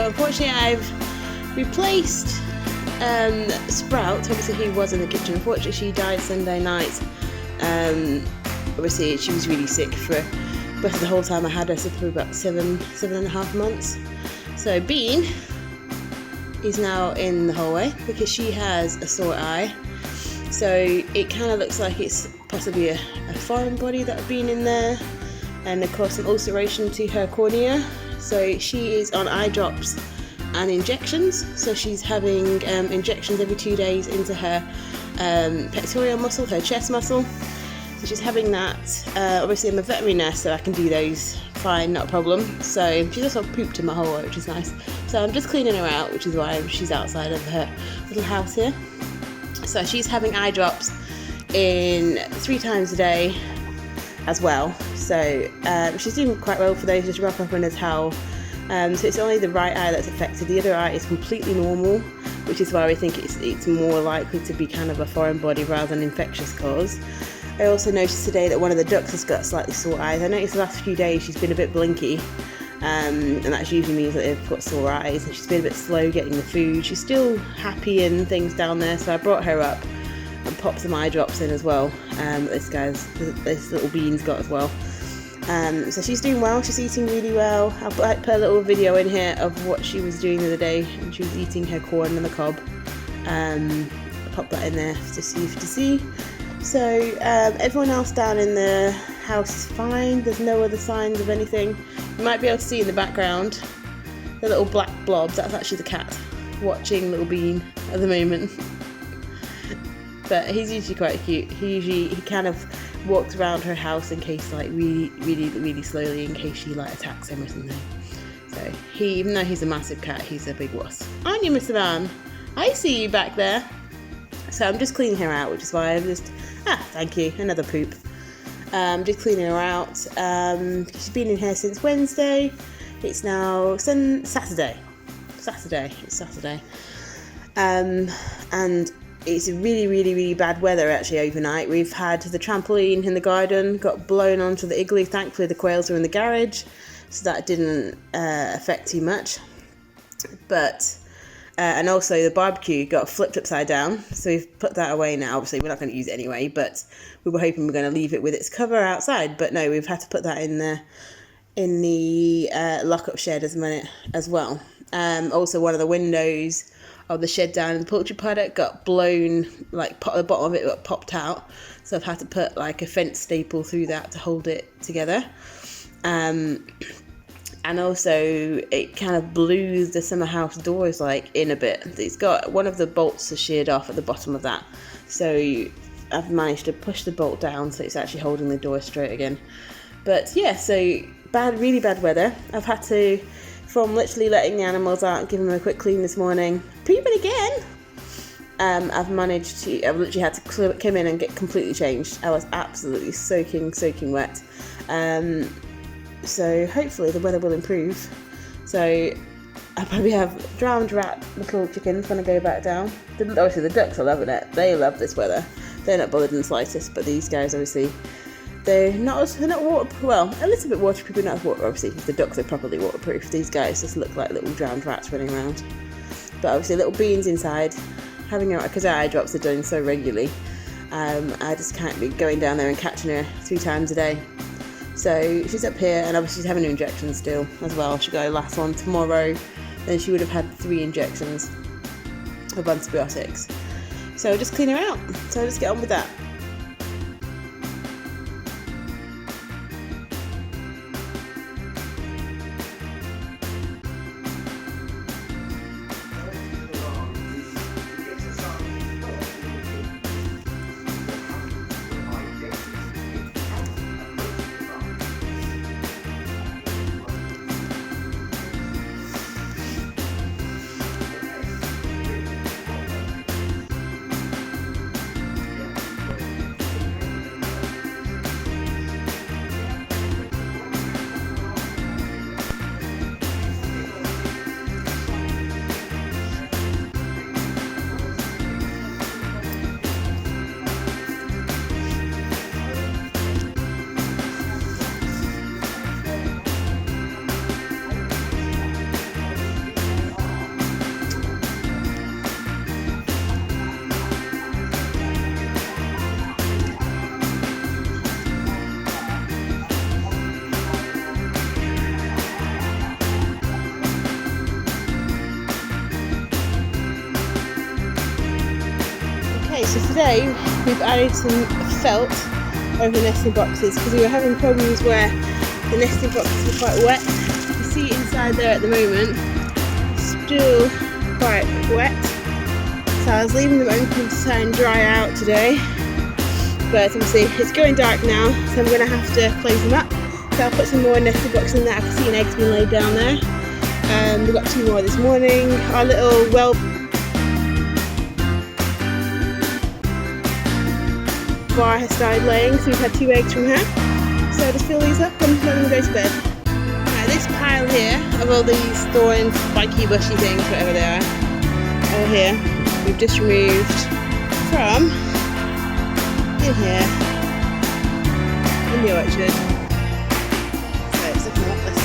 unfortunately I've replaced Sprout. Obviously he was in the kitchen. Unfortunately she died Sunday night. Obviously she was really sick for the whole time I had her, so for about 7.5 months. So Bean is now in the hallway because she has a sore eye. So it kind of looks like it's possibly a foreign body that have been in there, and of course some ulceration to her cornea. So she is on eye drops and injections. So she's having injections every 2 days into her pectoral muscle, her chest muscle. So she's having that. Obviously I'm a veterinary nurse, so I can do those fine, not a problem. So she's also pooped in my hallway, which is nice. So I'm just cleaning her out, which is why she's outside of her little house here. So she's having eye drops in 3 times a day as well. So she's doing quite well for those. Just wrap up in a towel. So it's only the right eye that's affected. The other eye is completely normal, which is why we think it's more likely to be kind of a foreign body rather than infectious cause. I also noticed today that one of the ducks has got slightly sore eyes. I noticed the last few days she's been a bit blinky, and that usually means that they've got sore eyes, and she's been a bit slow getting the food. She's still happy and things down there, so I brought her up and popped some eye drops in as well. This little Bean's got as well. So she's doing well, she's eating really well. I'll put a little video in here of what she was doing the other day, and she was eating her corn on the cob. I'll pop that in there to see. So everyone else down in the house is fine. There's no other signs of anything. You might be able to see in the background the little black blobs. That's actually the cat watching little Bean at the moment. But he's usually quite cute. He kind of walks around her house in case, like, really slowly, in case she like attacks him or something. So even though he's a massive cat, he's a big wuss. Aren't you, Mr. Van? I see you back there. So I'm just cleaning her out, which is why I'm just... thank you, another poop. Just cleaning her out. She's been in here since Wednesday. It's now Saturday. It's Saturday. And it's really bad weather actually overnight. We've had the trampoline in the garden got blown onto the igloo. Thankfully the quails are in the garage, so that didn't affect too much. But and also the barbecue got flipped upside down, so we've put that away now. Obviously we're not going to use it anyway, but we were hoping we're going to leave it with its cover outside, but no, we've had to put that in the lock-up shed as well. Also one of the windows of the shed down in the poultry paddock got blown, like the bottom of it got popped out, so I've had to put like a fence staple through that to hold it together. And also it kind of blew the summer house doors like in a bit. It's got one of the bolts is sheared off at the bottom of that, so I've managed to push the bolt down so it's actually holding the door straight again. But yeah, so really bad weather. I've had to, from literally letting the animals out and giving them a quick clean this morning, pooping again. I've literally had to come in and get completely changed. I was absolutely soaking wet. So hopefully the weather will improve. So I probably have drowned rat little chickens when I go back down. Obviously the ducks are loving it. They love this weather. They're not bothered in the slightest, but these guys obviously, they're not waterproof. Well, a little bit waterproof, but not water. Obviously, if the ducks are properly waterproof, these guys just look like little drowned rats running around. But obviously little Beans inside, having her, because her eye drops are done so regularly. I just can't be going down there and catching her 3 times a day. So she's up here, and obviously she's having her injections still as well. She got her last one tomorrow, then she would have had 3 injections of antibiotics. So just clean her out. So let's get on with that. Okay, so today we've added some felt over the nesting boxes because we were having problems where the nesting boxes were quite wet. You see inside there at the moment, still quite wet. So I was leaving them open to try and dry out today. But obviously it's going dark now, so I'm going to have to close them up. So I'll put some more nesting boxes in there. I can see an egg's been laid down there. We got 2 more this morning. Our little bar has started laying, so we've had 2 eggs from her. So I'll just fill these up and let them go to bed. Now this pile here of all these thorns, spiky, bushy things, whatever they are, over here, we've just removed from in here in the orchard. So it's looking a lot less